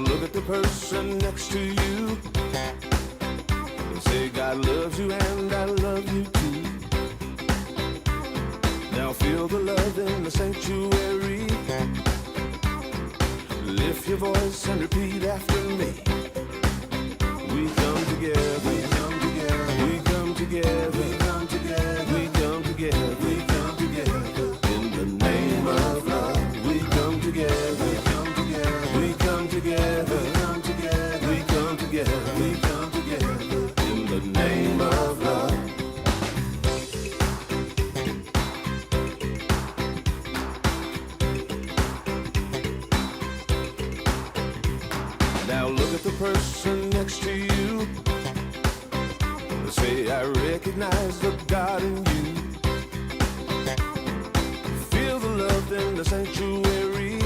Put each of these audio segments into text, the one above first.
look at the person next to you and say, God loves you and I love you too. Now feel the love in the sanctuary. Lift your voice and repeat after me. We come together, we come together, we come together, we come together, we come together, we come together. In the name of love, we come together, we come together, we come together, we come together, we come together, we come together. In the name of love. Now look at the person next to you. Say, I recognize the God in you. Feel the love in the sanctuary.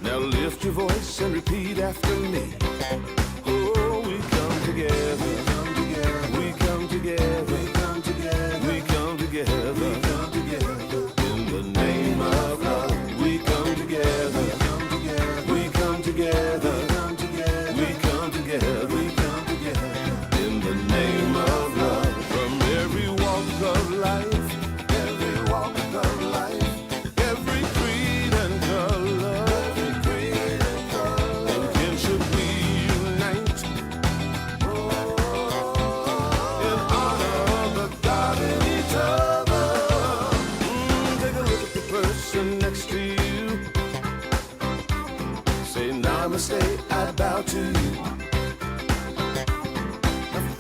Now lift your voice and repeat after me. Oh, we come together, we come together, we come together, we come together, we come together, we come together. In the name of love, we come together, we come together, we come together, we come together, we come together, we come together. In the name of love, from every walk of life, every walk of life, every creed and color, every creed and color, in kinship we unite, in honor of the God in each other. Take a look at the person next to you. Say, namaste, I bow to you.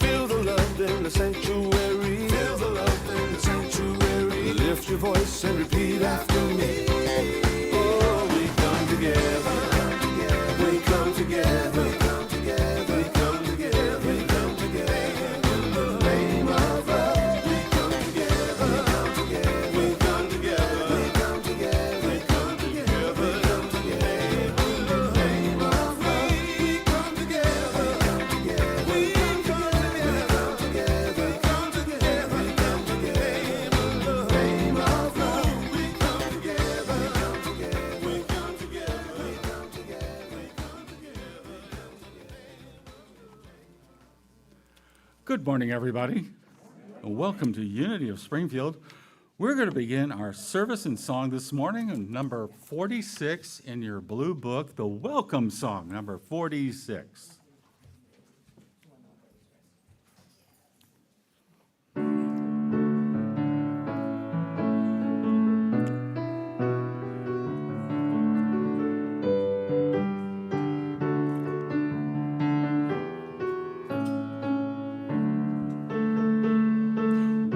Feel the love in the sanctuary. Feel the love in the sanctuary. Lift your voice and repeat after me. Oh, we come together. We come together. We come together. We come together. We come together. In the name of love, we come together. We come together. We come together. We come together. We come together. We come together. In the name of love, we come together. We come together. We come together. We come together. We come together. In the name of love, we come together. We come together. We come together. We come together. We come together. Good morning, everybody, and welcome to Unity of Springfield. We're going to begin our service and song this morning on number 46 in your blue book, the welcome song, number 46.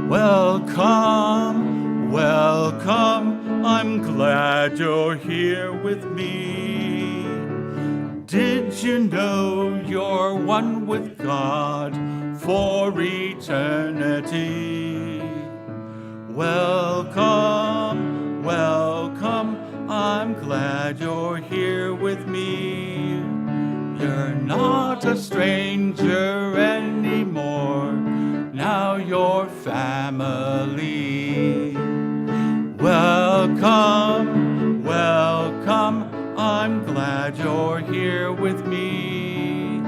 Welcome, welcome, I'm glad you're here with me. Did you know you're one with God for eternity? Welcome, welcome, I'm glad you're here with me. You're not a stranger anymore. Now you're family. Welcome, welcome, I'm glad you're here with me.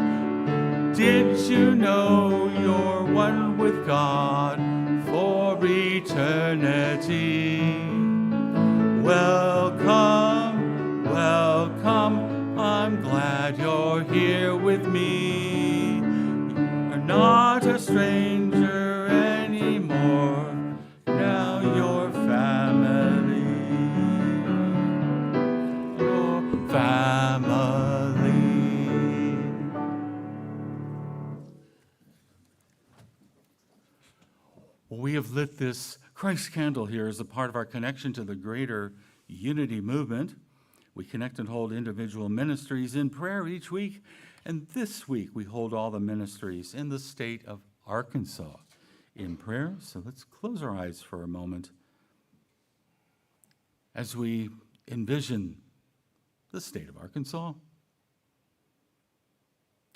Did you know you're one with God for eternity? Welcome, welcome, I'm glad you're here with me. You're not a stranger anymore. Now you're family. You're family. Well, we have lit this Christ candle here as a part of our connection to the greater unity movement. We connect and hold individual ministries in prayer each week. And this week, we hold all the ministries in the state of Arkansas in prayer. So let's close our eyes for a moment as we envision the state of Arkansas.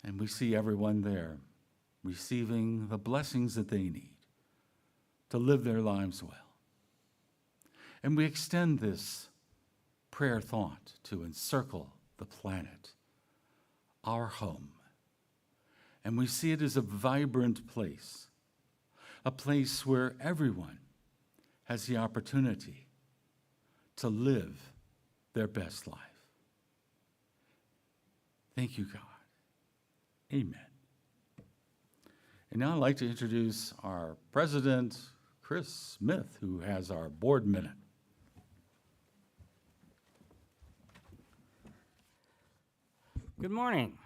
And we see everyone there receiving the blessings that they need to live their lives well. And we extend this prayer thought to encircle the planet, our home. And we see it as a vibrant place, a place where everyone has the opportunity to live their best life. Thank you, God. Amen. And now I'd like to introduce our president, Chris Smith, who has our board minute. Good morning.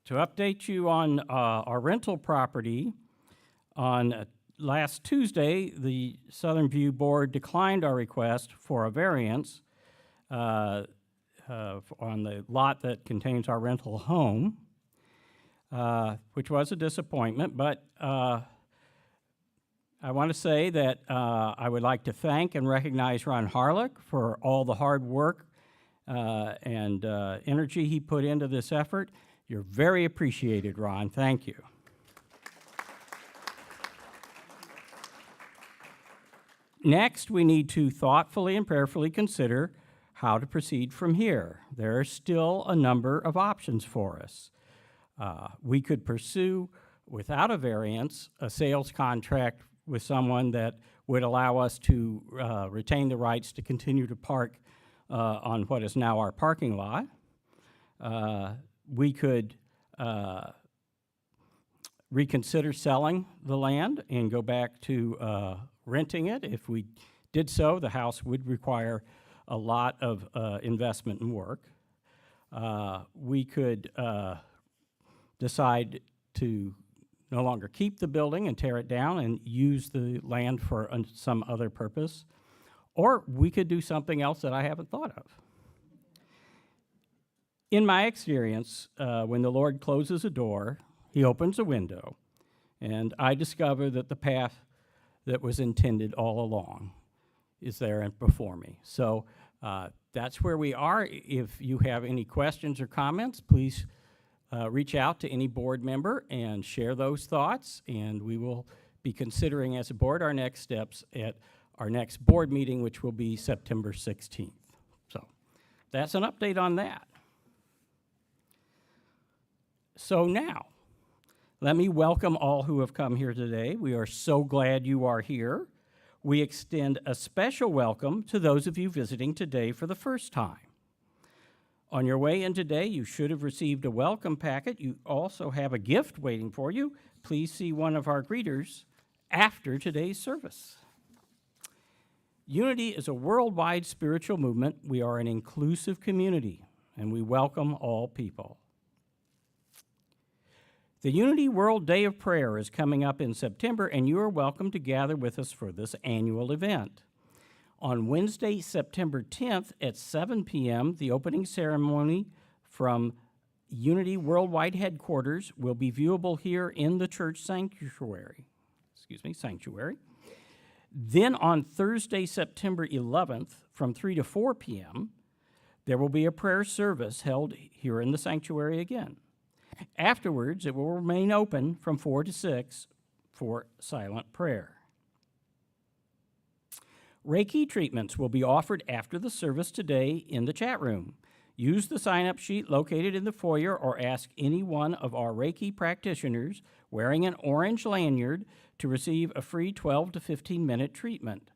To update you on our rental property, on last Tuesday, the Southern View Board declined our request for a variance on the lot that contains our rental home, which was a disappointment, but I want to say that I would like to thank and recognize Ron Harlick for all the hard work and energy he put into this effort. You're very appreciated, Ron. Thank you. Next, we need to thoughtfully and prayerfully consider how to proceed from here. There are still a number of options for us. We could pursue, without a variance, a sales contract with someone that would allow us to retain the rights to continue to park on what is now our parking lot. We could reconsider selling the land and go back to renting it. If we did so, the house would require a lot of investment and work. We could decide to no longer keep the building and tear it down and use the land for some other purpose. Or we could do something else that I haven't thought of. In my experience, when the Lord closes a door, he opens a window, and I discover that the path that was intended all along is there and before me. So that's where we are. If you have any questions or comments, please reach out to any board member and share those thoughts, and we will be considering as a board our next steps at our next board meeting, which will be September 16th. So that's an update on that. So now, let me welcome all who have come here today. We are so glad you are here. We extend a special welcome to those of you visiting today for the first time. On your way in today, you should have received a welcome packet. You also have a gift waiting for you. Please see one of our greeters after today's service. Unity is a worldwide spiritual movement. We are an inclusive community, and we welcome all people. The Unity World Day of Prayer is coming up in September, and you are welcome to gather with us for this annual event. On Wednesday, September 10th at 7 p.m., the opening ceremony from Unity Worldwide Headquarters will be viewable here in the church sanctuary. Then on Thursday, September 11th, from 3 to 4 p.m., there will be a prayer service held here in the sanctuary again. Afterwards, it will remain open from 4 to 6 for silent prayer. Reiki treatments will be offered after the service today in the chat room. Use the sign-up sheet located in the foyer or ask any one of our Reiki practitioners wearing an orange lanyard to receive a free 12 to 15-minute treatment.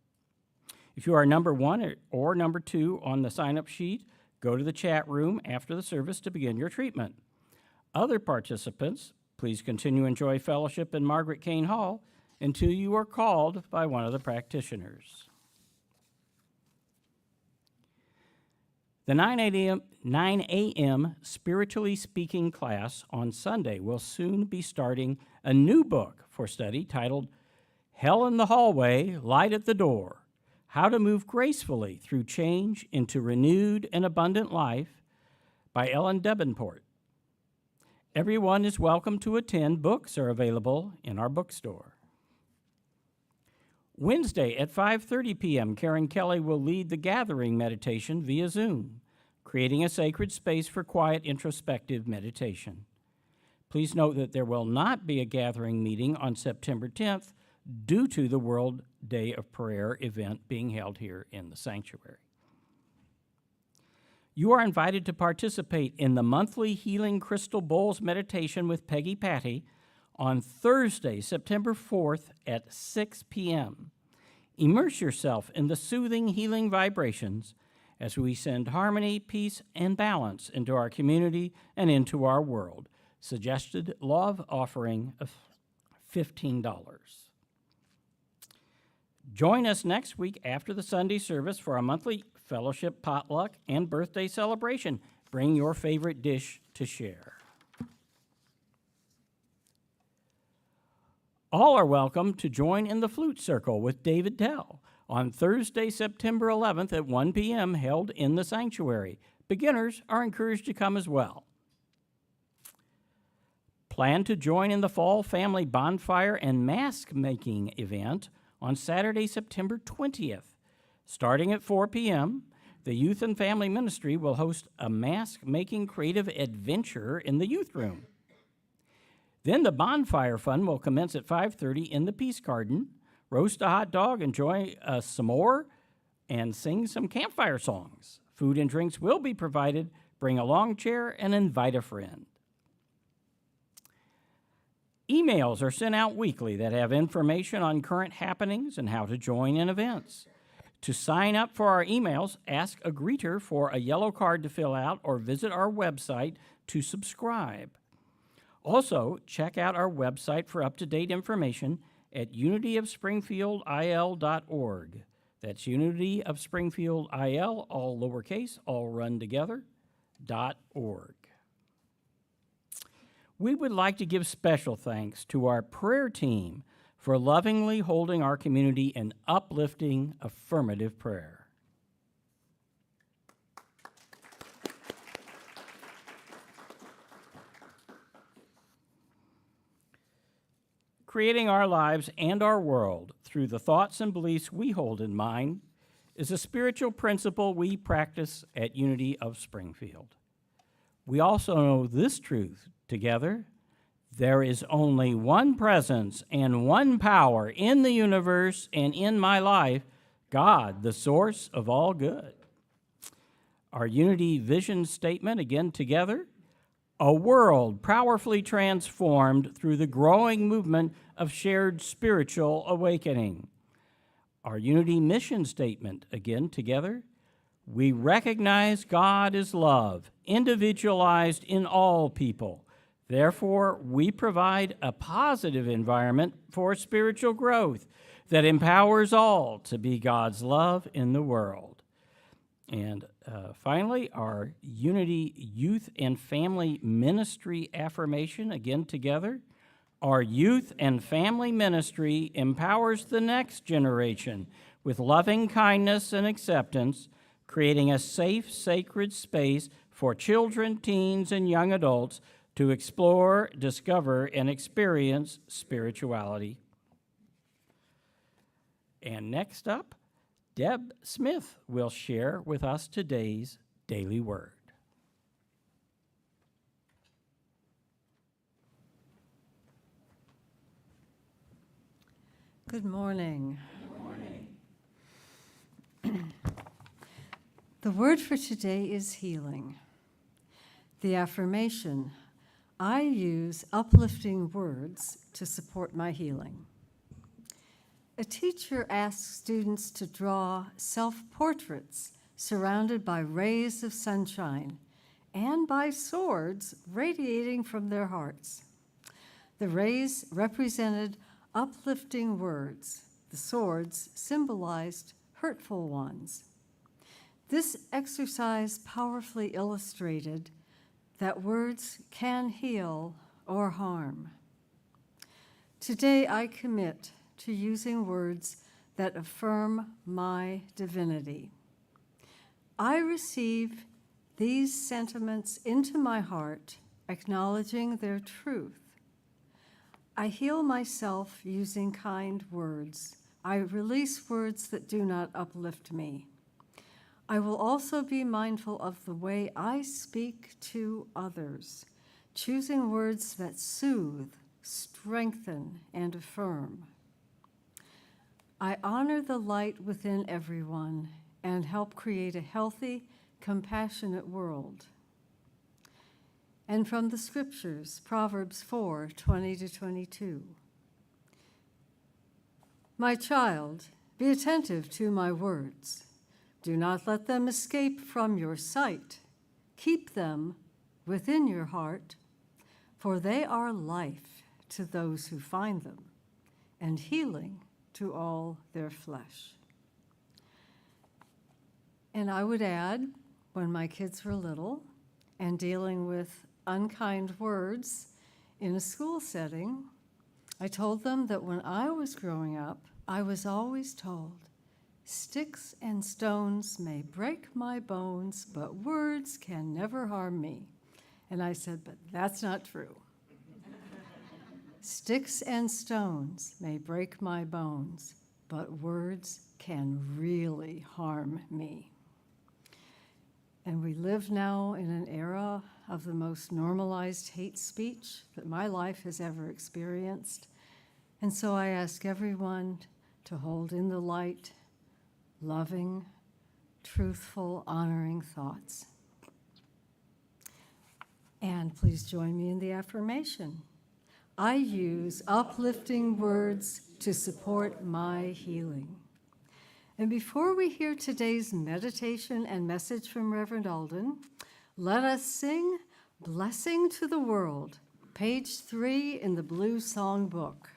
If you are number 1 or number 2 on the sign-up sheet, go to the chat room after the service to begin your treatment. Other participants, please continue to enjoy fellowship in Margaret Kane Hall until you are called by one of the practitioners. The 9 a.m. Spiritually Speaking class on Sunday will soon be starting a new book for study titled Hell in the Hallway, Light at the Door: How to Move Gracefully Through Change into Renewed and Abundant Life by Ellen Davenport. Everyone is welcome to attend. Books are available in our bookstore. Wednesday at 5:30 p.m., Karen Kelly will lead the gathering meditation via Zoom, creating a sacred space for quiet, introspective meditation. Please note that there will not be a gathering meeting on September 10th due to the World Day of Prayer event being held here in the sanctuary. You are invited to participate in the monthly Healing Crystal Bowls meditation with Peggy Patty on Thursday, September 4th at 6 p.m. Immerse yourself in the soothing, healing vibrations as we send harmony, peace, and balance into our community and into our world. Suggested love offering of $15. Join us next week after the Sunday service for a monthly fellowship potluck and birthday celebration. Bring your favorite dish to share. All are welcome to join in the Flute Circle with David Tell on Thursday, September 11th at 1 p.m. held in the sanctuary. Beginners are encouraged to come as well. Plan to join in the Fall Family Bonfire and Mask Making event on Saturday, September 20th. Starting at 4 p.m., the Youth and Family Ministry will host a mask-making creative adventure in the youth room. Then the bonfire fun will commence at 5:30 in the Peace Garden. Roast a hot dog, enjoy a s'more, and sing some campfire songs. Food and drinks will be provided. Bring a lawn chair and invite a friend. Emails are sent out weekly that have information on current happenings and how to join in events. To sign up for our emails, ask a greeter for a yellow card to fill out or visit our website to subscribe. Also, check out our website for up-to-date information at unityofspringfieldil.org. That's unityofspringfieldil, all lowercase, all run together, .org. We would like to give special thanks to our prayer team for lovingly holding our community in uplifting, affirmative prayer. Creating our lives and our world through the thoughts and beliefs we hold in mind is a spiritual principle we practice at Unity of Springfield. We also know this truth together: there is only one presence and one power in the universe and in my life, God, the source of all good. Our Unity vision statement, again together: a world powerfully transformed through the growing movement of shared spiritual awakening. Our Unity mission statement, again together: we recognize God is love, individualized in all people. Therefore, we provide a positive environment for spiritual growth that empowers all to be God's love in the world. And finally, our Unity Youth and Family Ministry affirmation, again together: our youth and family ministry empowers the next generation with loving kindness and acceptance, creating a safe, sacred space for children, teens, and young adults to explore, discover, and experience spirituality. And next up, Deb Smith will share with us today's Daily Word. Good morning. Good morning. The word for today is healing. The affirmation: I use uplifting words to support my healing. A teacher asks students to draw self-portraits surrounded by rays of sunshine and by swords radiating from their hearts. The rays represented uplifting words. The swords symbolized hurtful ones. This exercise powerfully illustrated that words can heal or harm. Today, I commit to using words that affirm my divinity. I receive these sentiments into my heart, acknowledging their truth. I heal myself using kind words. I release words that do not uplift me. I will also be mindful of the way I speak to others, choosing words that soothe, strengthen, and affirm. I honor the light within everyone and help create a healthy, compassionate world. And from the scriptures, Proverbs 4:20-22. My child, be attentive to my words. Do not let them escape from your sight. Keep them within your heart, for they are life to those who find them, and healing to all their flesh. And I would add, when my kids were little and dealing with unkind words in a school setting, I told them that when I was growing up, I was always told, sticks and stones may break my bones, but words can never harm me. And I said, but that's not true. Sticks and stones may break my bones, but words can really harm me. And we live now in an era of the most normalized hate speech that my life has ever experienced. And so I ask everyone to hold in the light, loving, truthful, honoring thoughts. And please join me in the affirmation. I use uplifting words to support my healing. And before we hear today's meditation and message from Reverend Alden, let us sing Blessing to the World, page 3 in the Blue Songbook.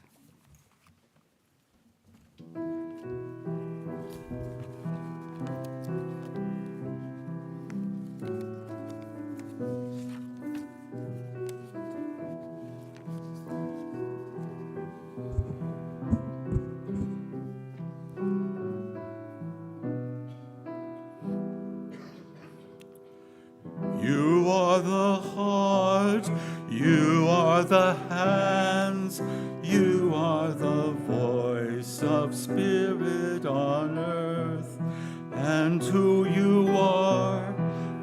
You are the heart, you are the hands, you are the voice of spirit on earth, and who you are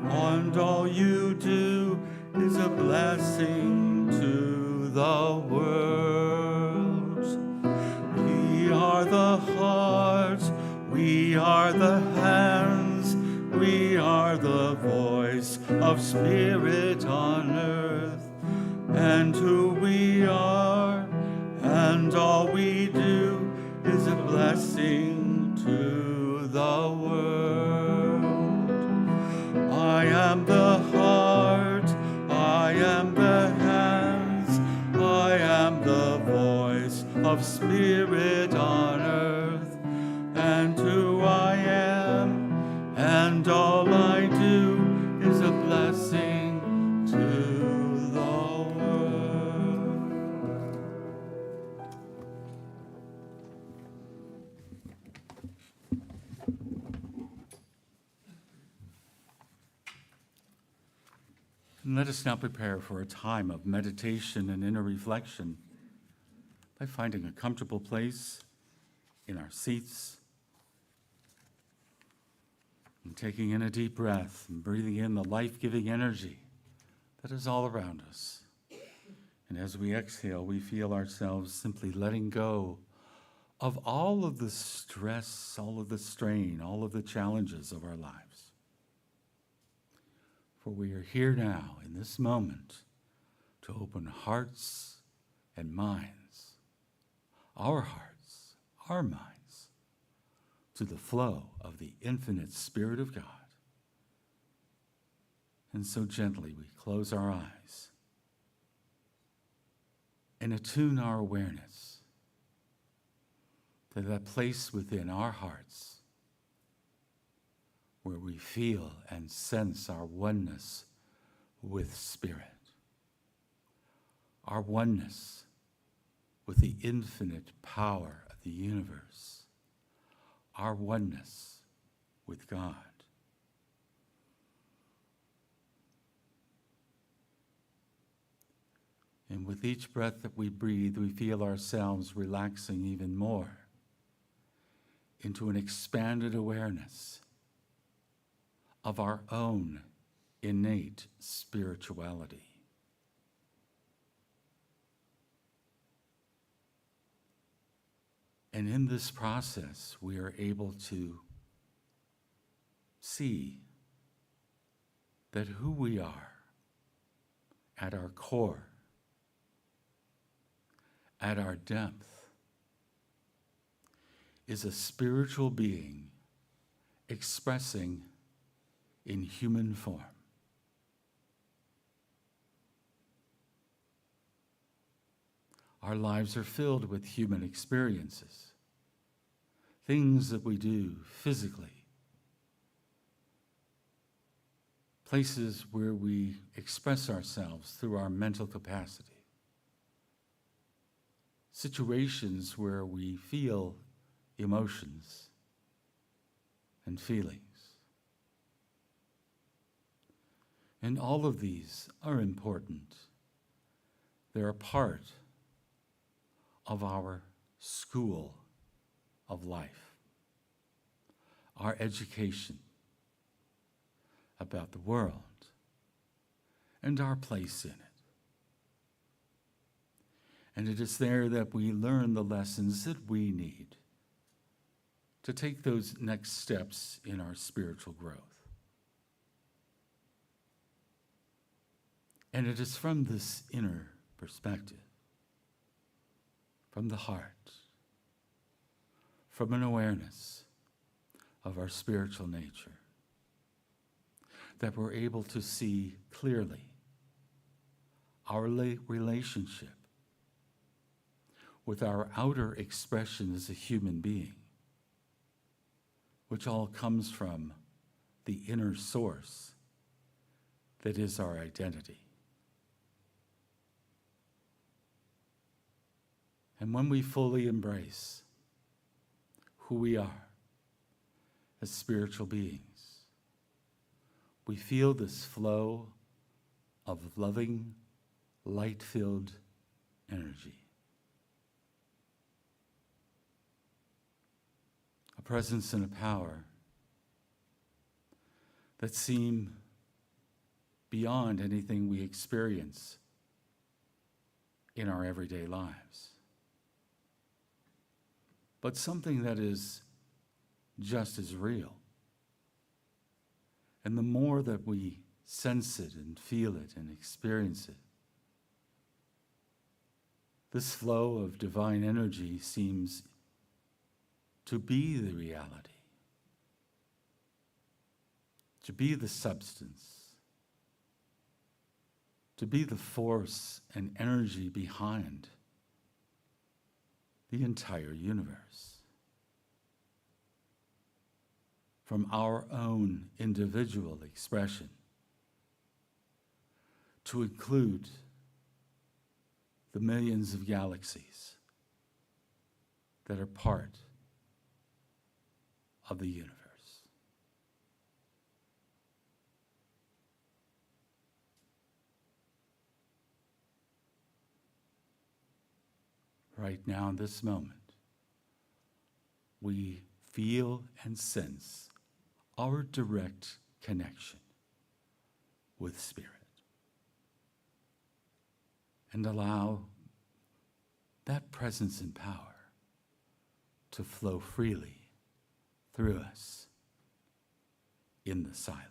and all you do is a blessing to the world. We are the heart, we are the hands, we are the voice of spirit on earth, and who we are and all we do is a blessing to the world. I am the heart, I am the hands, I am the voice of spirit on earth, and who I am and all I do is a blessing to the world. And let us now prepare for a time of meditation and inner reflection by finding a comfortable place in our seats, and taking in a deep breath and breathing in the life-giving energy that is all around us. And as we exhale, we feel ourselves simply letting go of all of the stress, all of the strain, all of the challenges of our lives. For we are here now in this moment to open hearts and minds, our hearts, our minds, to the flow of the infinite Spirit of God. And so gently we close our eyes and attune our awareness to that place within our hearts where we feel and sense our oneness with Spirit, our oneness with the infinite power of the universe, our oneness with God. And with each breath that we breathe, we feel ourselves relaxing even more into an expanded awareness of our own innate spirituality. And in this process, we are able to see that who we are at our core, at our depth, is a spiritual being expressing in human form. Our lives are filled with human experiences, things that we do physically, places where we express ourselves through our mental capacity, situations where we feel emotions and feelings. And all of these are important. They're a part of our school of life, our education about the world and our place in it. And it is there that we learn the lessons that we need to take those next steps in our spiritual growth. And it is from this inner perspective, from the heart, from an awareness of our spiritual nature, that we're able to see clearly our relationship with our outer expression as a human being, which all comes from the inner source that is our identity. And when we fully embrace who we are as spiritual beings, we feel this flow of loving, light-filled energy. A presence and a power that seem beyond anything we experience in our everyday lives, but something that is just as real. And the more that we sense it and feel it and experience it, this flow of divine energy seems to be the reality, to be the substance, to be the force and energy behind the entire universe. From our own individual expression to include the millions of galaxies that are part of the universe. Right now, in this moment, we feel and sense our direct connection with Spirit, and allow that presence and power to flow freely through us in the silence.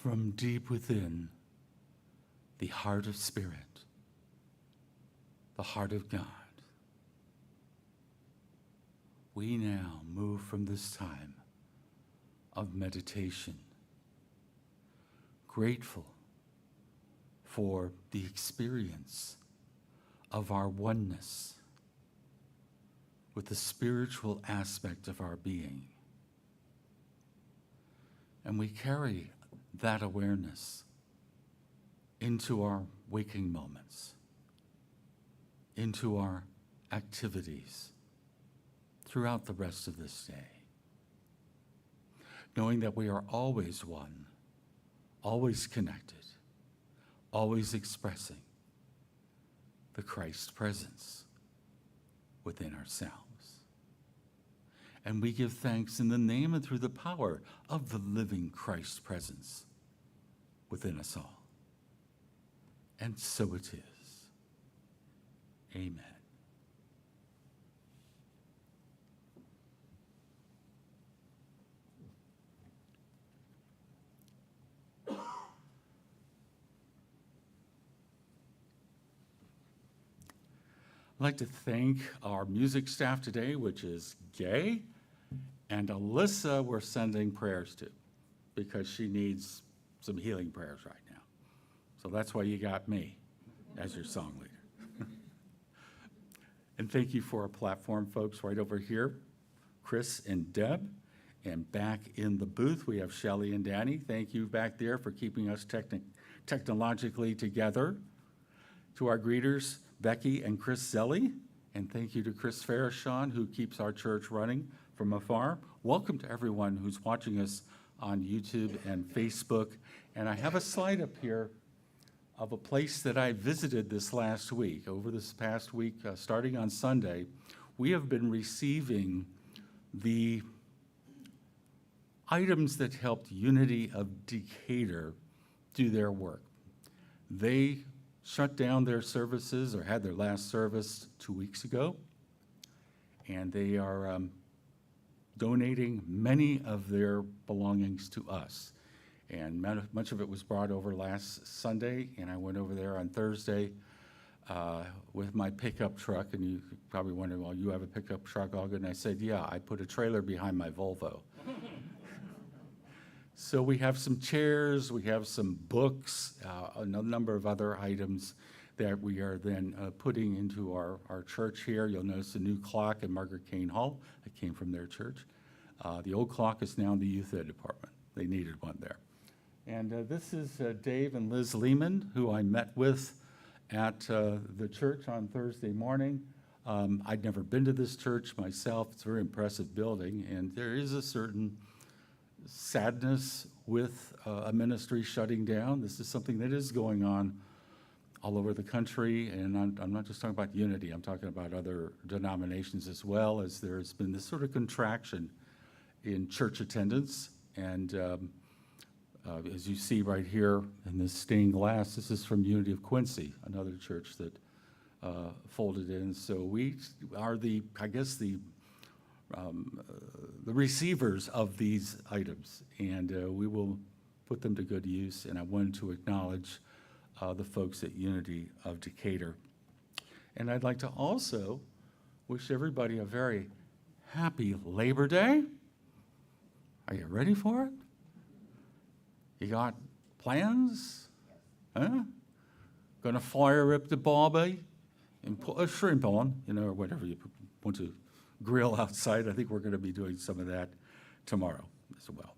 from deep within the heart of Spirit, the heart of God, we now move from this time of meditation, grateful for the experience of our oneness with the spiritual aspect of our being. And we carry that awareness into our waking moments, into our activities throughout the rest of this day, knowing that we are always one, always connected, always expressing the Christ presence within ourselves. And we give thanks in the name and through the power of the living Christ presence within us all. And so it is. Amen. I'd like to thank our music staff today, which is Gay, and Alyssa we're sending prayers to because she needs some healing prayers right now. So that's why you got me as your song leader. And thank you for our platform folks right over here, Chris and Deb. And back in the booth, we have Shelley and Danny. Thank you back there for keeping us technologically together. To our greeters, Becky and Chris Zelli, and thank you to Chris Farashon, who keeps our church running from afar. Welcome to everyone who's watching us on YouTube and Facebook. And I have a slide up here of a place that I visited this last week. Over this past week, starting on Sunday, we have been receiving the items that helped Unity of Decatur do their work. They shut down their services or had their last service 2 weeks ago, and they are donating many of their belongings to us. And much of it was brought over last Sunday, and I went over there on Thursday with my pickup truck, and you probably wonder, well, you have a pickup truck, Olga? And I said, yeah, I put a trailer behind my Volvo. So we have some chairs, we have some books, a number of other items that we are then putting into our church here. You'll notice a new clock in Margaret Kane Hall. It came from their church. The old clock is now in the youth ed department. They needed one there. And this is Dave and Liz Lehman, who I met with at the church on Thursday morning. I'd never been to this church myself. It's a very impressive building, and there is a certain sadness with a ministry shutting down. This is something that is going on all over the country, and I'm not just talking about Unity, I'm talking about other denominations as well, as there's been this sort of contraction in church attendance. And as you see right here in this stained glass, this is from Unity of Quincy, another church that folded in. So we are the receivers of these items, and we will put them to good use. And I wanted to acknowledge the folks at Unity of Decatur. And I'd like to also wish everybody a very happy Labor Day. Are you ready for it? You got plans? Huh? Gonna fire rip the barbie and put a shrimp on, or whatever you want to grill outside. I think we're going to be doing some of that tomorrow as well.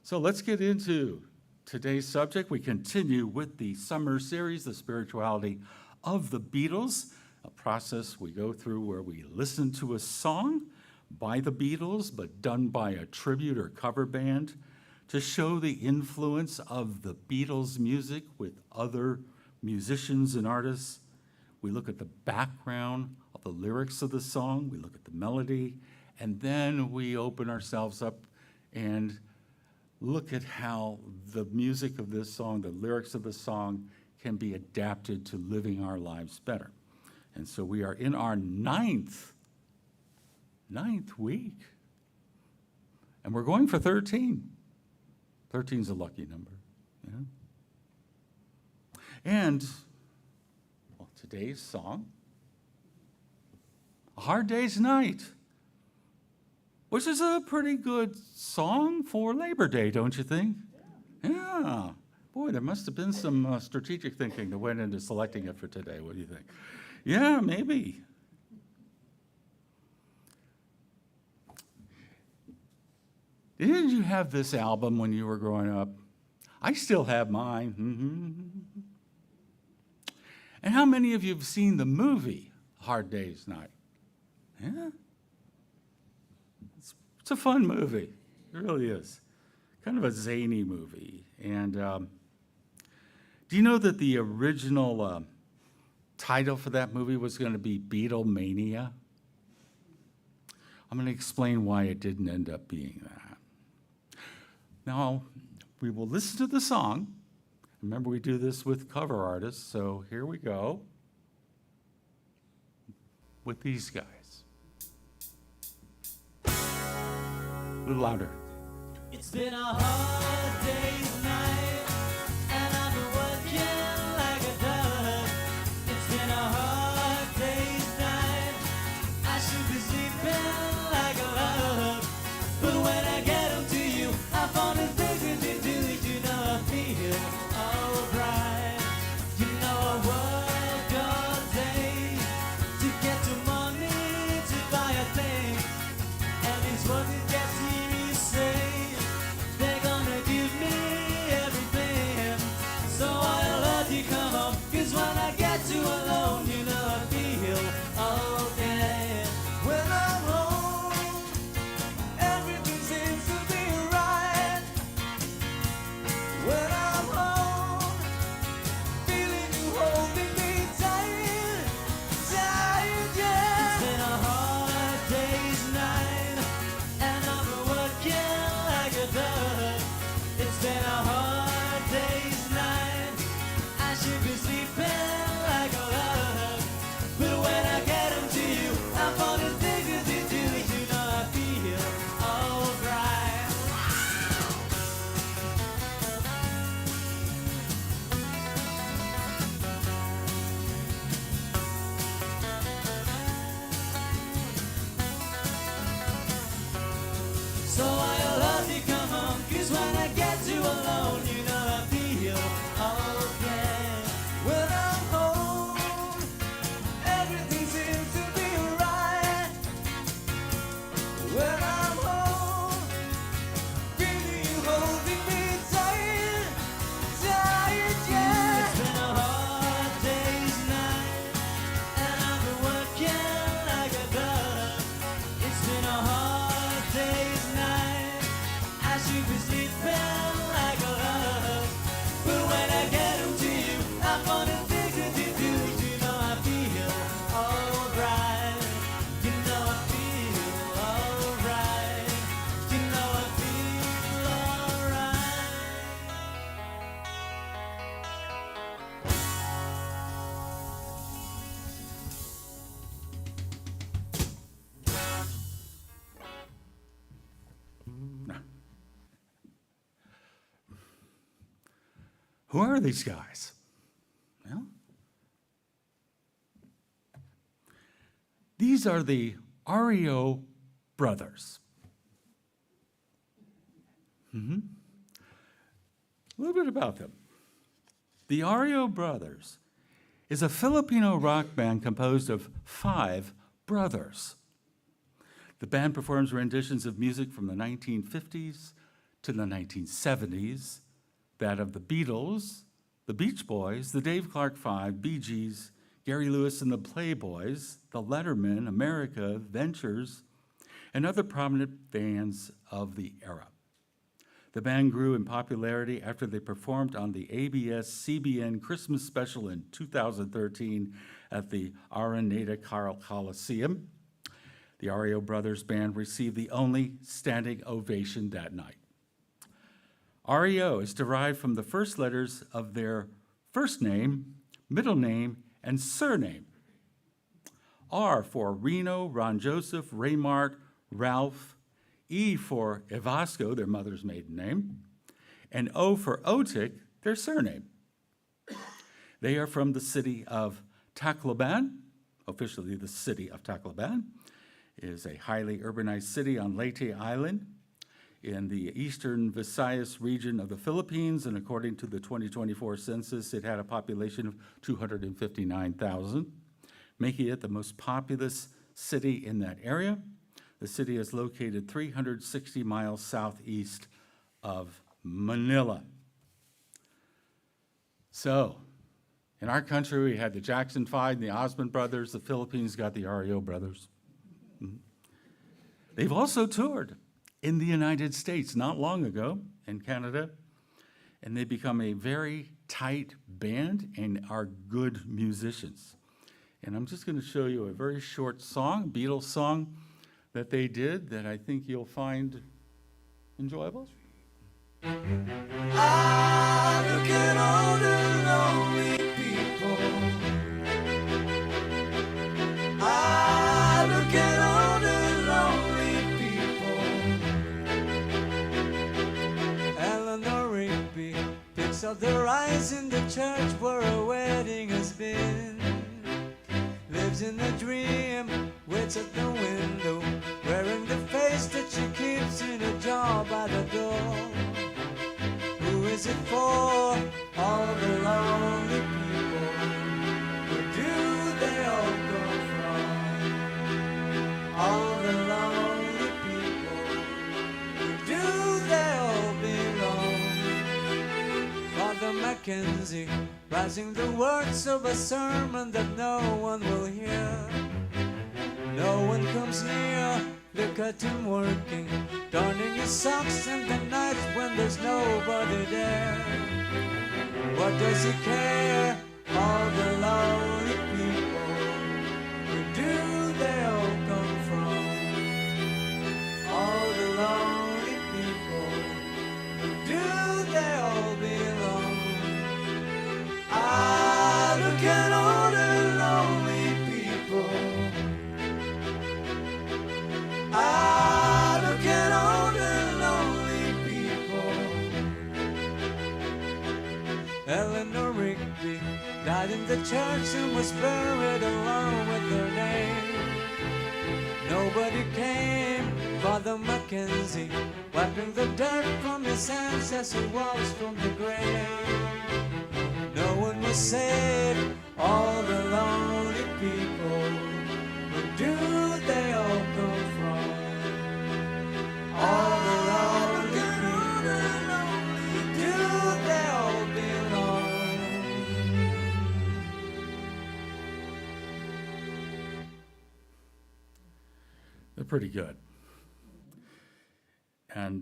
So let's get into today's subject. We continue with the summer series, The Spirituality of the Beatles, a process we go through where we listen to a song by the Beatles, but done by a tribute or cover band to show the influence of the Beatles' music with other musicians and artists. We look at the background of the lyrics of the song, we look at the melody, and then we open ourselves up and look at how the music of this song, the lyrics of the song, can be adapted to living our lives better. And so we are in our ninth week, and we're going for 13. 13 is a lucky number. Yeah. And well, today's song, A Hard Day's Night, which is a pretty good song for Labor Day, don't you think? Yeah. Boy, there must have been some strategic thinking that went into selecting it for today. What do you think? Yeah, maybe. Didn't you have this album when you were growing up? I still have mine. Mm-hmm. And how many of you have seen the movie Hard Day's Night? Yeah? It's a fun movie. It really is. Kind of a zany movie. And do you know that the original title for that movie was going to be Beatlemania? I'm going to explain why it didn't end up being that. Now, we will listen to the song. Remember, we do this with cover artists, so here we go with these guys. A little louder. It's been a hard day's night, and I've been working like a dog. It's been a hard day's night, I should be sleeping like a log. But when I get home to you, I found a thing to do it. You know I feel alright. You know I work all day to get the money to buy a thing, and it's what it gets here you say. They're gonna give me everything, so I'll let you come home. 'Cause when I get you alone, you know I feel okay. When I'm home, everything seems to be right. When I'm home, feeling you holding me tight, tight, yeah. It's been a hard day's night, and I'm working like a dog. It's been a hard day's night, I should be sleeping like a log. But when I get home to you, I found a thing to do. You know I feel alright. So I'll love you, come home. 'Cause when I get you alone, you know I feel okay. When I'm home, everything seems to be right. When I'm home, feeling you holding me tight, tight, yeah. It's been a hard day's night, and I've been working like a dog. It's been a hard day's night, I should be sleeping like a log. But when I get home to you, I found a thing to do. You know I feel alright. You know I feel alright. You know I feel alright. Who are these guys? Well, these are the REO brothers. A little bit about them. The REO Brothers is a Filipino rock band composed of 5 brothers. The band performs renditions of music from the 1950s to the 1970s, that of the Beatles, the Beach Boys, the Dave Clark Five, Bee Gees, Gary Lewis and the Playboys, the Lettermen, America, Ventures, and other prominent bands of the era. The band grew in popularity after they performed on the ABS-CBN Christmas special in 2013 at the Araneta Coliseum. The REO Brothers Band received the only standing ovation that night. REO is derived from the first letters of their first name, middle name, and surname. R for Reno, Ron Joseph, Raymart, Ralph, E for Evasco, their mother's maiden name, and O for Otik, their surname. They are from the city of Tacloban. Officially, the city of Tacloban is a highly urbanized city on Leyte Island in the eastern Visayas region of the Philippines, and according to the 2024 census, it had a population of 259,000, making it the most populous city in that area. The city is located 360 miles southeast of Manila. So, in our country, we had the Jackson Five and the Osmond brothers. The Philippines got the REO brothers. They've also toured in the United States not long ago, in Canada, and they become a very tight band and are good musicians. And I'm just going to show you a very short song, Beatles song, that they did that I think you'll find enjoyable. Ah, look at all the lonely people. Ah, look at all the lonely people. Eleanor Rigby picks up the rice in the church where a wedding has been. Lives in a dream, waits at the window, wearing the face that she keeps in a jar by the door. Who is it for? All the lonely people. Where do they all come from? All the lonely people. Where do they all belong? Father Mackenzie, rising the words of a sermon that no one will hear. No one comes near, look at him working, darning his socks in the night when there's nobody there. What does he care? All the lonely people. Where do they all come from? All the lonely people. Where do they all belong? Ah, look at all the lonely people. Ah, look at all the lonely people. Eleanor Rigby died in the church and was buried along with her name. Nobody came. Father Mackenzie wiping the dirt from his hands as he walks from the grave. No one was saved. All the lonely people. Where do they all come from? All the lonely people. Where do they all belong? They're pretty good. And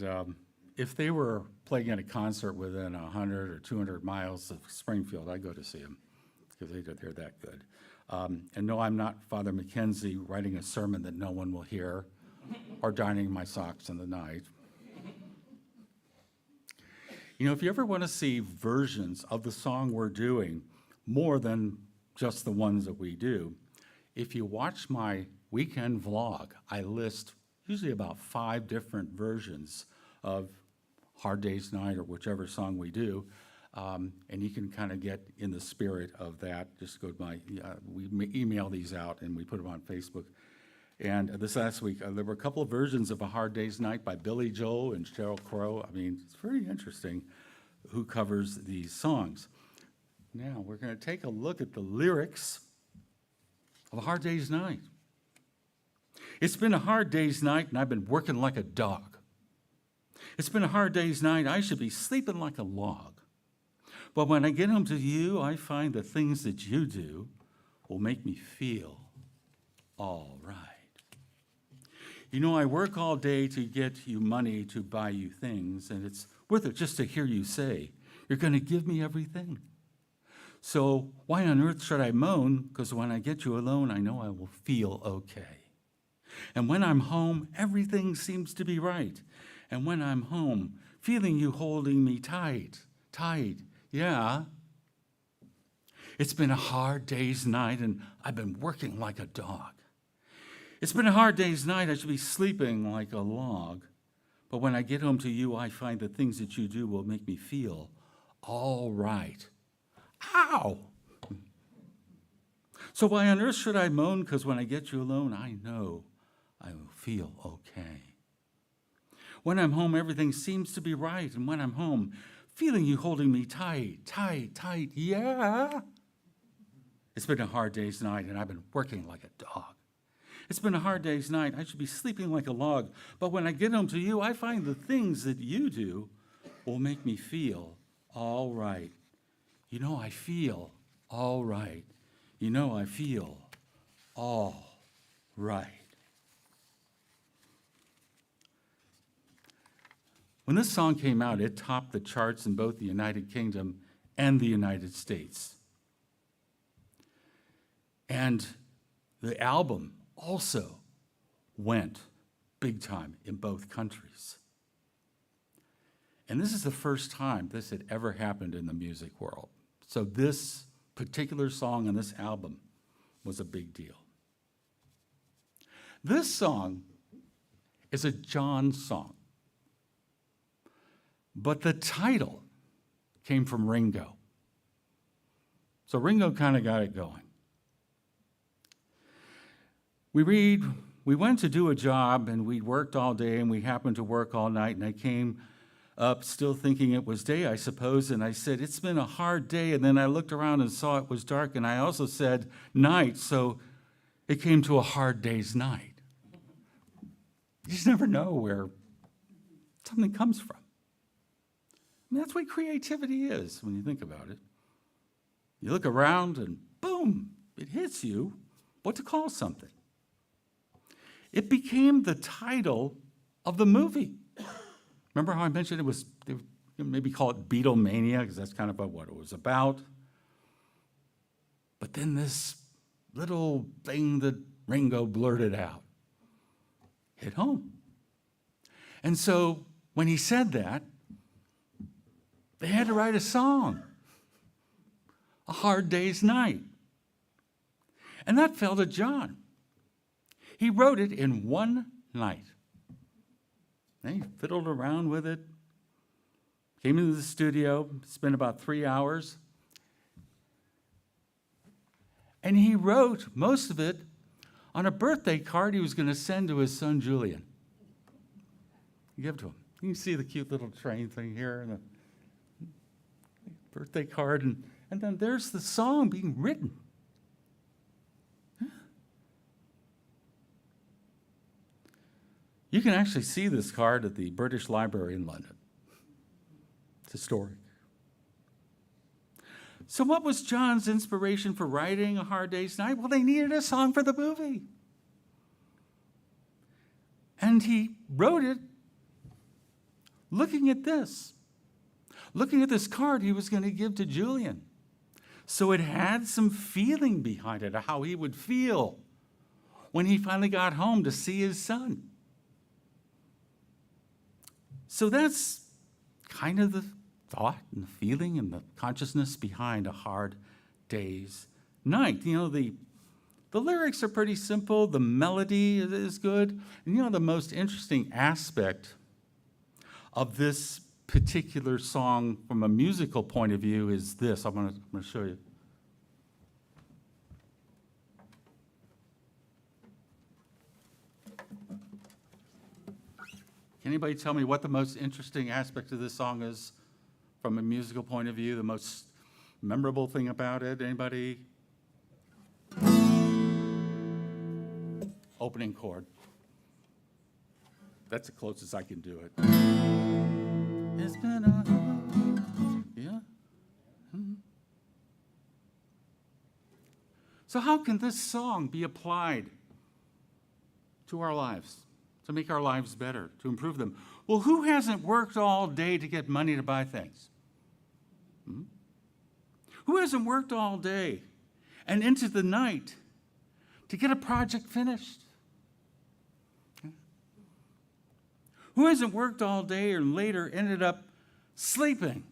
if they were playing at a concert within 100 or 200 miles of Springfield, I'd go to see them because they're that good. And no, I'm not Father Mackenzie writing a sermon that no one will hear or darning my socks in the night. You know, if you ever want to see versions of the song we're doing, more than just the ones that we do, if you watch my weekend vlog, I list usually about 5 different versions of Hard Day's Night or whichever song we do, and you can kind of get in the spirit of that. Just go to my, we email these out and we put them on Facebook. And this last week, there were a couple of versions of A Hard Day's Night by Billy Joel and Sheryl Crow. I mean, it's very interesting who covers these songs. Now, we're going to take a look at the lyrics of A Hard Day's Night. It's been a hard day's night, and I've been working like a dog. It's been a hard day's night, I should be sleeping like a log. But when I get home to you, I find the things that you do will make me feel all right. You know, I work all day to get you money to buy you things, and it's worth it just to hear you say, you're going to give me everything. So why on earth should I moan? Because when I get you alone, I know I will feel okay. And when I'm home, everything seems to be right. And when I'm home, feeling you holding me tight, yeah. It's been a hard day's night, and I've been working like a dog. It's been a hard day's night, I should be sleeping like a log. But when I get home to you, I find the things that you do will make me feel all right. Ow! So why on earth should I moan? Because when I get you alone, I know I will feel okay. When I'm home, everything seems to be right. And when I'm home, feeling you holding me tight, tight, tight, yeah. It's been a hard day's night, and I've been working like a dog. It's been a hard day's night. I should be sleeping like a log. But when I get home to you, I find the things that you do will make me feel all right. You know, I feel all right. You know, I feel all right. When this song came out, it topped the charts in both the United Kingdom and the United States. And the album also went big time in both countries. And this is the first time this had ever happened in the music world. So this particular song on this album was a big deal. This song is a John song, but the title came from Ringo. So Ringo kind of got it going. We went to do a job, and we worked all day, and we happened to work all night, and I came up still thinking it was day, I suppose, and I said, it's been a hard day, and then I looked around and saw it was dark, and I also said night, so it came to a hard day's night. You just never know where something comes from. I mean, that's what creativity is when you think about it. You look around and boom, it hits you what to call something. It became the title of the movie. Remember how I mentioned it was, maybe call it Beatlemania, because that's kind of what it was about. But then this little thing that Ringo blurted out hit home. And so when he said that, they had to write a song, A Hard Day's Night. And that fell to John. He wrote it in one night. And he fiddled around with it, came into the studio, spent about 3 hours, and he wrote most of it on a birthday card he was going to send to his son Julian. Give it to him. You can see the cute little train thing here and the birthday card, and then there's the song being written. You can actually see this card at the British Library in London. It's historic. So what was John's inspiration for writing A Hard Day's Night? Well, they needed a song for the movie. And he wrote it looking at this card he was going to give to Julian. So it had some feeling behind it, how he would feel when he finally got home to see his son. So that's kind of the thought and the feeling and the consciousness behind A Hard Day's Night. You know, the lyrics are pretty simple. The melody is good. And you know, the most interesting aspect of this particular song from a musical point of view is this. I'm going to show you. Can anybody tell me what the most interesting aspect of this song is from a musical point of view, the most memorable thing about it? Anybody? Opening chord. That's the closest I can do it. It's been a, yeah. So how can this song be applied to our lives? To make our lives better, to improve them? Well, who hasn't worked all day to get money to buy things? Who hasn't worked all day and into the night to get a project finished? Who hasn't worked all day and later ended up sleeping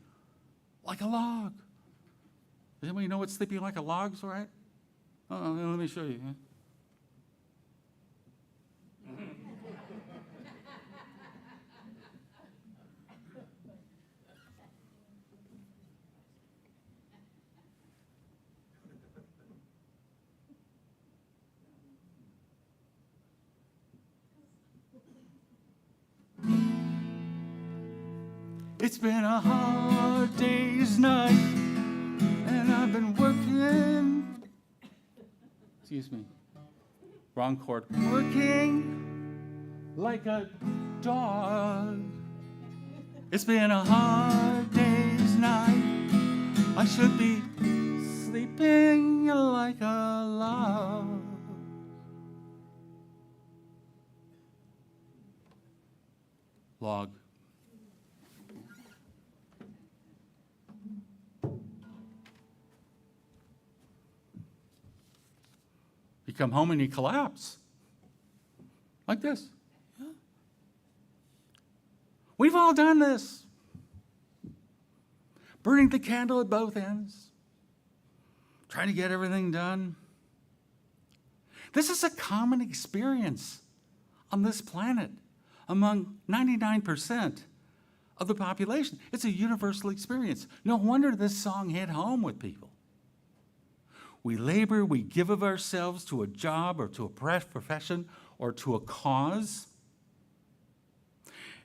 like a log? Does anybody know what sleeping like a log's like? Oh, let me show you. It's been a hard day's night, and I've been working. Excuse me. Wrong chord. Working like a dog. It's been a hard day's night. I should be sleeping like a log. Log. You come home and you collapse. Like this. Yeah. We've all done this. Burning the candle at both ends. Trying to get everything done. This is a common experience on this planet among 99% of the population. It's a universal experience. No wonder this song hit home with people. We labor, we give of ourselves to a job or to a profession or to a cause.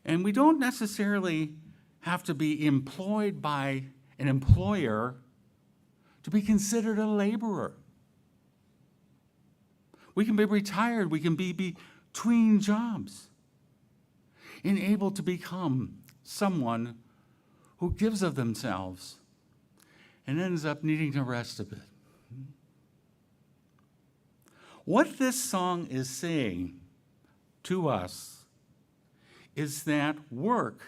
And we don't necessarily have to be employed by an employer to be considered a laborer. We can be retired, we can be between jobs and able to become someone who gives of themselves and ends up needing to rest a bit. What this song is saying to us is that work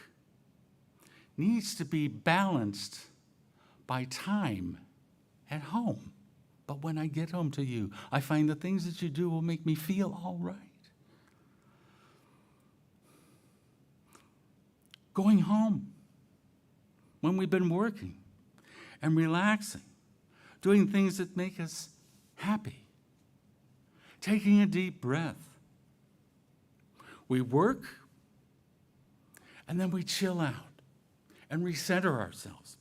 needs to be balanced by time at home. But when I get home to you, I find the things that you do will make me feel all right. Going home when we've been working and relaxing, doing things that make us happy. Taking a deep breath. We work, and then we chill out and recenter ourselves.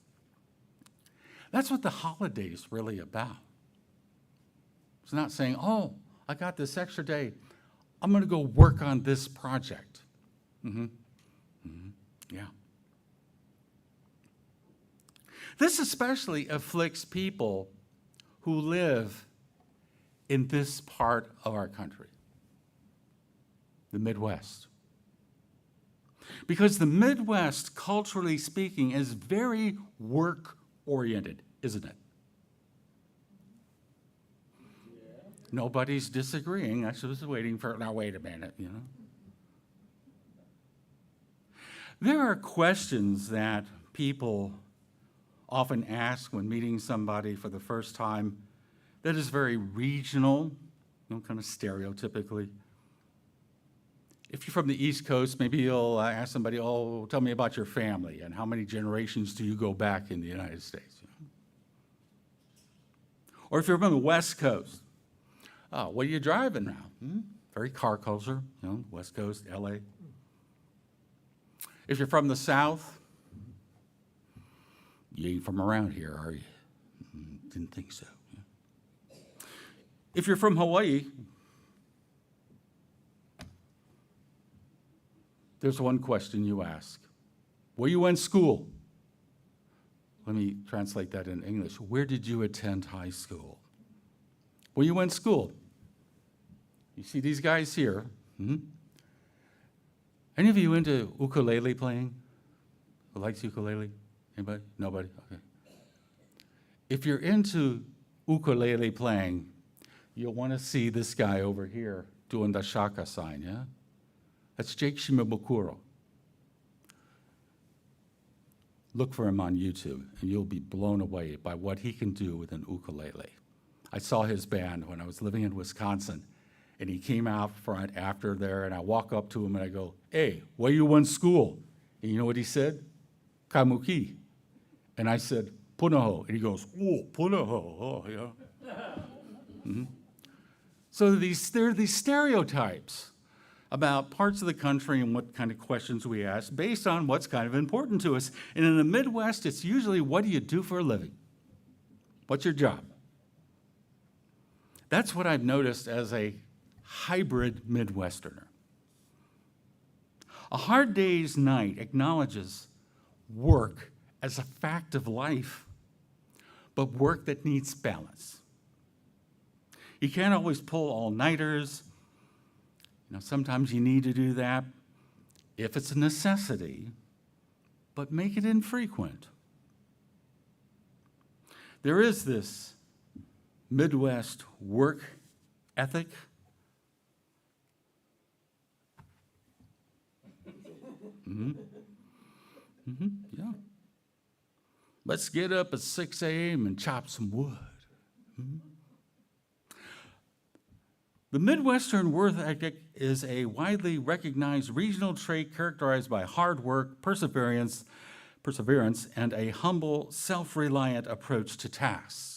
That's what the holiday is really about. It's not saying, oh, I got this extra day. I'm going to go work on this project. Yeah. This especially afflicts people who live in this part of our country, the Midwest. Because the Midwest, culturally speaking, is very work-oriented, isn't it? Yeah. Nobody's disagreeing. I was waiting for, now wait a minute, you know. There are questions that people often ask when meeting somebody for the first time that is very regional, kind of stereotypically. If you're from the East Coast, maybe you'll ask somebody, oh, tell me about your family and how many generations do you go back in the United States? Or if you're from the West Coast, oh, what are you driving now? Very car culture, West Coast, LA. If you're from the South, you ain't from around here, are you? Didn't think so. If you're from Hawaii, there's one question you ask. Where you went to school? Let me translate that in English. Where did you attend high school? Where you went to school? You see these guys here. Any of you into ukulele playing? Who likes ukulele? Anybody? Nobody? Okay. If you're into ukulele playing, you'll want to see this guy over here doing the shaka sign, yeah? That's Jake Shimabukuro. Look for him on YouTube, and you'll be blown away by what he can do with an ukulele. I saw his band when I was living in Wisconsin, and he came out front after there, and I walk up to him, and I go, hey, where you went to school? And you know what he said? Kamuki. And I said, Punaho. And he goes, oh, Punaho. Oh, yeah. So there are these stereotypes about parts of the country and what kind of questions we ask based on what's kind of important to us. And in the Midwest, it's usually, what do you do for a living? What's your job? That's what I've noticed as a hybrid Midwesterner. A hard day's night acknowledges work as a fact of life, but work that needs balance. You can't always pull all-nighters. Sometimes you need to do that if it's a necessity, but make it infrequent. There is this Midwest work ethic. Yeah. Let's get up at 6 a.m. and chop some wood. The Midwestern work ethic is a widely recognized regional trait characterized by hard work, perseverance, and a humble, self-reliant approach to tasks.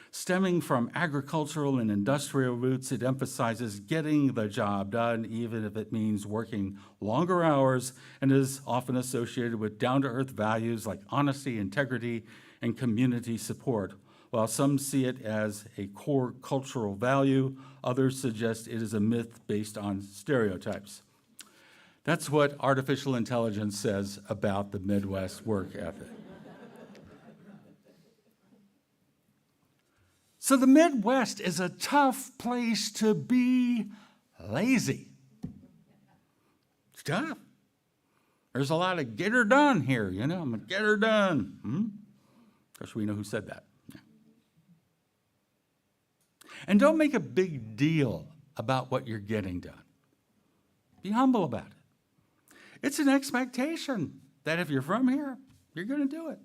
Stemming from agricultural and industrial roots, it emphasizes getting the job done, even if it means working longer hours, and is often associated with down-to-earth values like honesty, integrity, and community support. While some see it as a core cultural value, others suggest it is a myth based on stereotypes. That's what artificial intelligence says about the Midwest work ethic. So the Midwest is a tough place to be lazy. It's tough. There's a lot of get her done here, I'm gonna get her done. Of course, we know who said that. Yeah. And don't make a big deal about what you're getting done. Be humble about it. It's an expectation that if you're from here, you're gonna do it.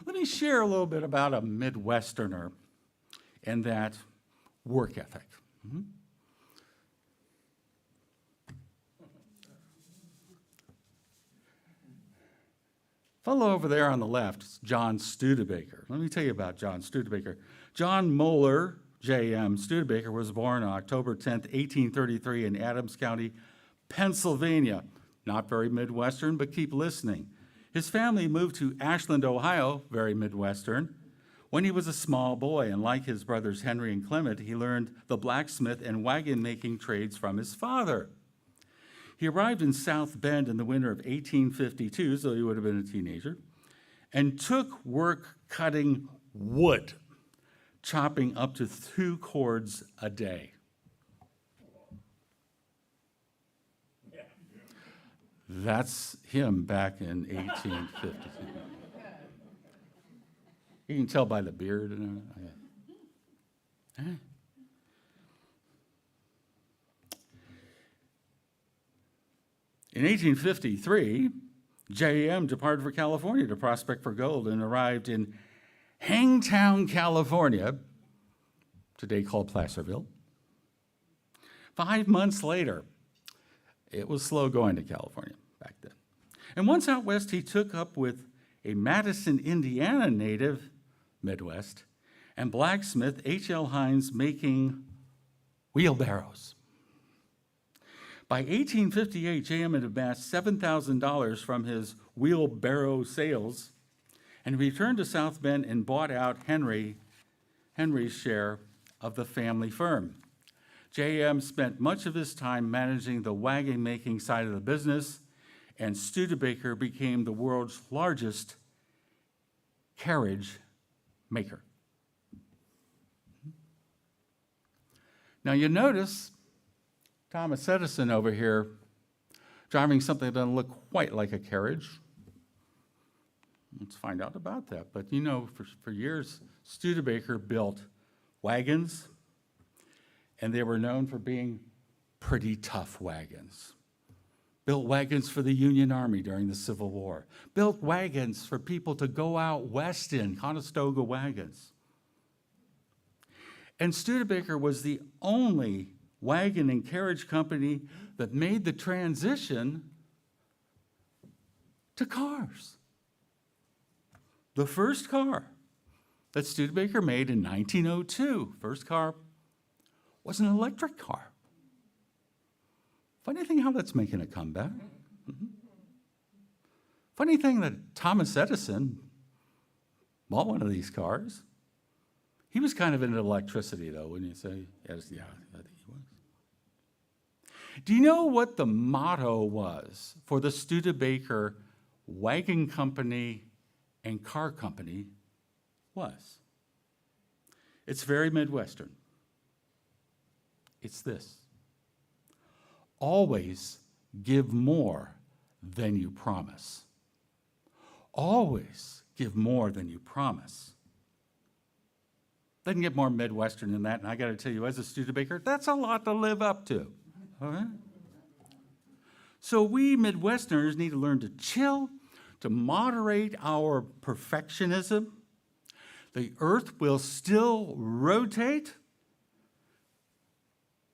Let me share a little bit about a Midwesterner and that work ethic. Fellow over there on the left is John Studebaker. Let me tell you about John Studebaker. John Moeller, J.M. Studebaker, was born on October 10th, 1833 in Adams County, Pennsylvania. Not very Midwestern, but keep listening. His family moved to Ashland, Ohio, very Midwestern, when he was a small boy, and like his brothers Henry and Clement, he learned the blacksmith and wagon-making trades from his father. He arrived in South Bend in the winter of 1852, so he would have been a teenager, and took work cutting wood, chopping up to 2 cords a day. That's him back in 1852. You can tell by the beard and everything. In 1853, J.M. departed for California to prospect for gold and arrived in Hangtown, California, today called Placerville. 5 months later, it was slow going to California back then. And once out west, he took up with a Madison, Indiana native, Midwest, and blacksmith H.L. Hines making wheelbarrows. By 1858, J.M. had amassed $7,000 from his wheelbarrow sales and returned to South Bend and bought out Henry's share of the family firm. J.M. spent much of his time managing the wagon-making side of the business, and Studebaker became the world's largest carriage maker. Now you notice Thomas Edison over here driving something that doesn't look quite like a carriage. Let's find out about that. But for years, Studebaker built wagons, and they were known for being pretty tough wagons. Built wagons for the Union Army during the Civil War. Built wagons for people to go out west in, Conestoga wagons. And Studebaker was the only wagon and carriage company that made the transition to cars. The first car that Studebaker made in 1902, first car, was an electric car. Funny thing how that's making a comeback. Funny thing that Thomas Edison bought one of these cars. He was kind of into electricity, though, wouldn't you say? Yes, yeah, I think he was. Do you know what the motto was for the Studebaker wagon company and car company was. It's very Midwestern. It's this: always give more than you promise. Always give more than you promise. Doesn't get more Midwestern than that, and I got to tell you, as a Studebaker, that's a lot to live up to. All right? So we Midwesterners need to learn to chill, to moderate our perfectionism. The earth will still rotate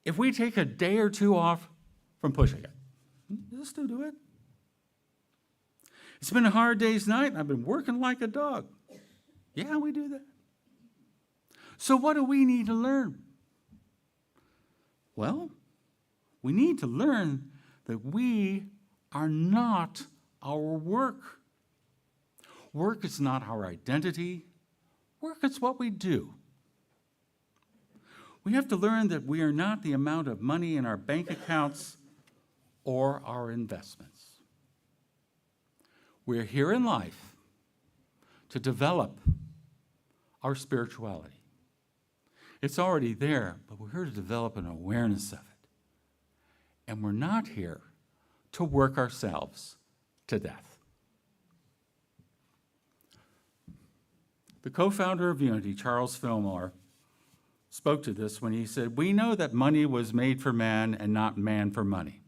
if we take a day or two off from pushing it. We'll still do it. It's been a hard day's night, and I've been working like a dog. Yeah, we do that. So what do we need to learn? Well, we need to learn that we are not our work. Work is not our identity. Work is what we do. We have to learn that we are not the amount of money in our bank accounts or our investments. We're here in life to develop our spirituality. It's already there, but we're here to develop an awareness of it. And we're not here to work ourselves to death. The co-founder of Unity, Charles Fillmore, spoke to this when he said, "We know that money was made for man and not man for money.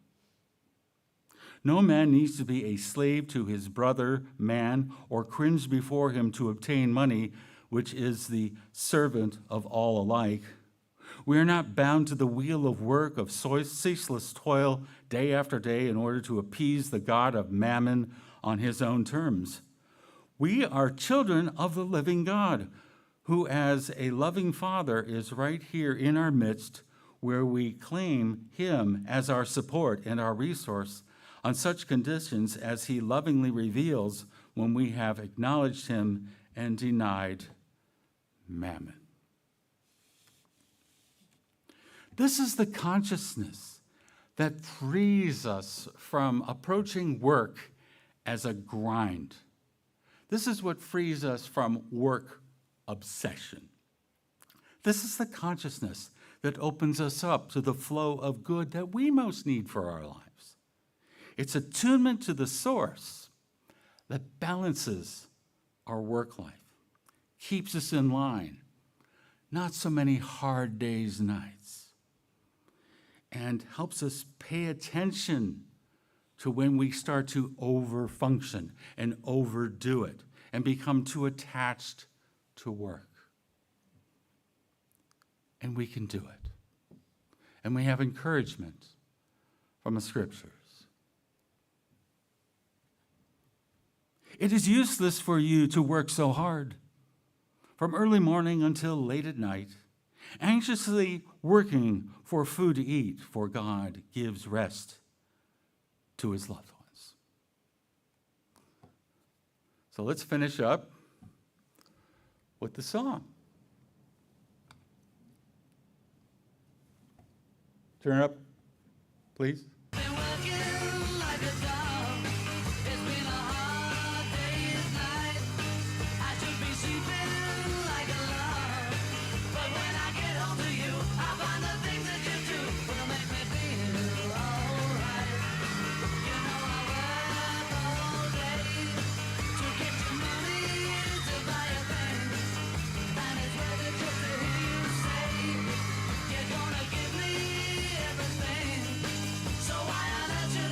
No man needs to be a slave to his brother, man, or cringe before him to obtain money, which is the servant of all alike. We are not bound to the wheel of work, of ceaseless toil, day after day, in order to appease the god of mammon on his own terms. We are children of the living God, who as a loving Father is right here in our midst, where we claim him as our support and our resource on such conditions as he lovingly reveals when we have acknowledged him and denied mammon." This is the consciousness that frees us from approaching work as a grind. This is what frees us from work obsession. This is the consciousness that opens us up to the flow of good that we most need for our lives. It's attunement to the source that balances our work life, keeps us in line, not so many hard days, nights, and helps us pay attention to when we start to overfunction and overdo it and become too attached to work. And we can do it. And we have encouragement from the scriptures. It is useless for you to work so hard, from early morning until late at night, anxiously working for food to eat, for God gives rest to his loved ones. So let's finish up with the song. Turn it up, please. Been working like a dog. It's been a hard day's night. I should be sleeping like a log. But when I get home to you, I find the things that you do will make me feel alright. You know I work all day to get your money to buy a thing. And it's worth it just to hear you say you're gonna give me everything. So why on earth should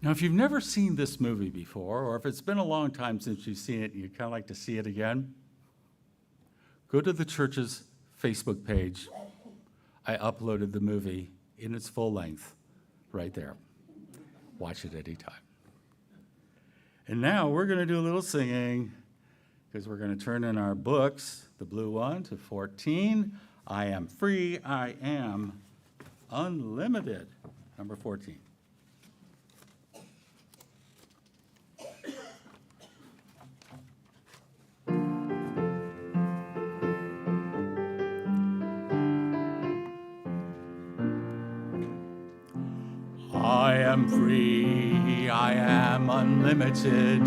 Now, if you've never seen this movie before, or if it's been a long time since you've seen it and you'd kind of like to see it again, go to the church's Facebook page. I uploaded the movie in its full length right there. Watch it anytime. And now we're going to do a little singing because we're going to turn in our books, the blue one, to 14. I am free, I am unlimited. Number 14. I am free, I am unlimited.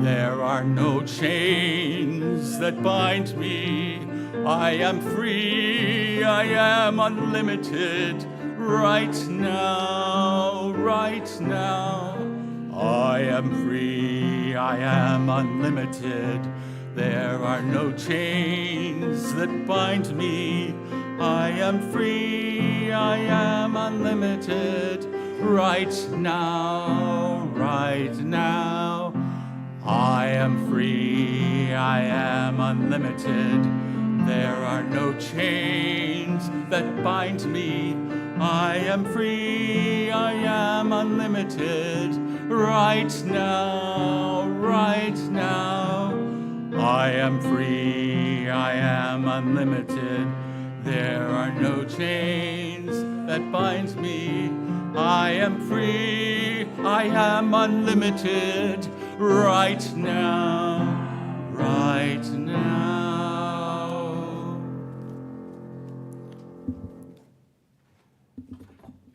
There are no chains that bind me. I am free, I am unlimited. Right now, right now. I am free, I am unlimited. There are no chains that bind me. I am free, I am unlimited. Right now, right now. I am free, I am unlimited. There are no chains that bind me. I am free, I am unlimited. Right now, right now. I am free, I am unlimited. There are no chains that bind me. I am free, I am unlimited. Right now, right now.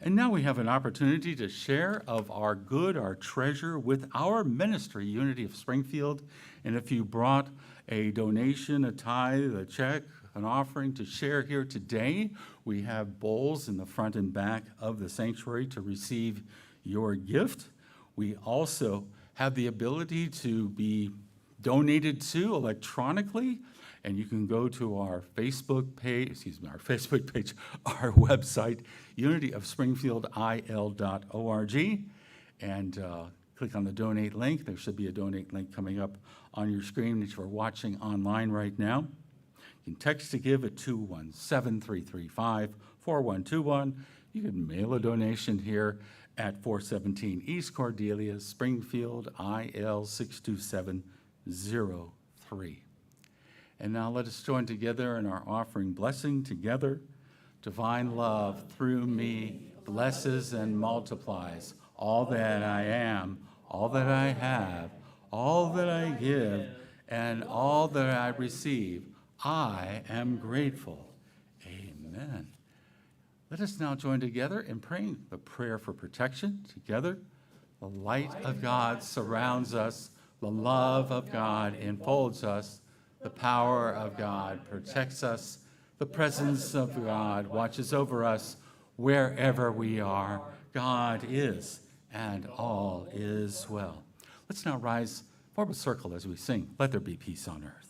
And now we have an opportunity to share of our good, our treasure with our ministry, Unity of Springfield. And if you brought a donation, a tithe, a check, an offering to share here today, we have bowls in the front and back of the sanctuary to receive your gift. We also have the ability to be donated to electronically, and you can go to our Facebook page, our website, unityofspringfieldil.org, and click on the donate link. There should be a donate link coming up on your screen that you're watching online right now. You can text to give at 217-335-4121. You can mail a donation here at 417 East Cordelia, Springfield, IL 62703. And now let us join together in our offering blessing together. Divine love through me blesses and multiplies all that I am, all that I have, all that I give, and all that I receive. I am grateful. Amen. Let us now join together in praying the prayer for protection together. The light of God surrounds us. The love of God enfolds us. The power of God protects us. The presence of God watches over us wherever we are. God is, and all is well. Let's now rise, form a circle as we sing, Let There Be Peace on Earth.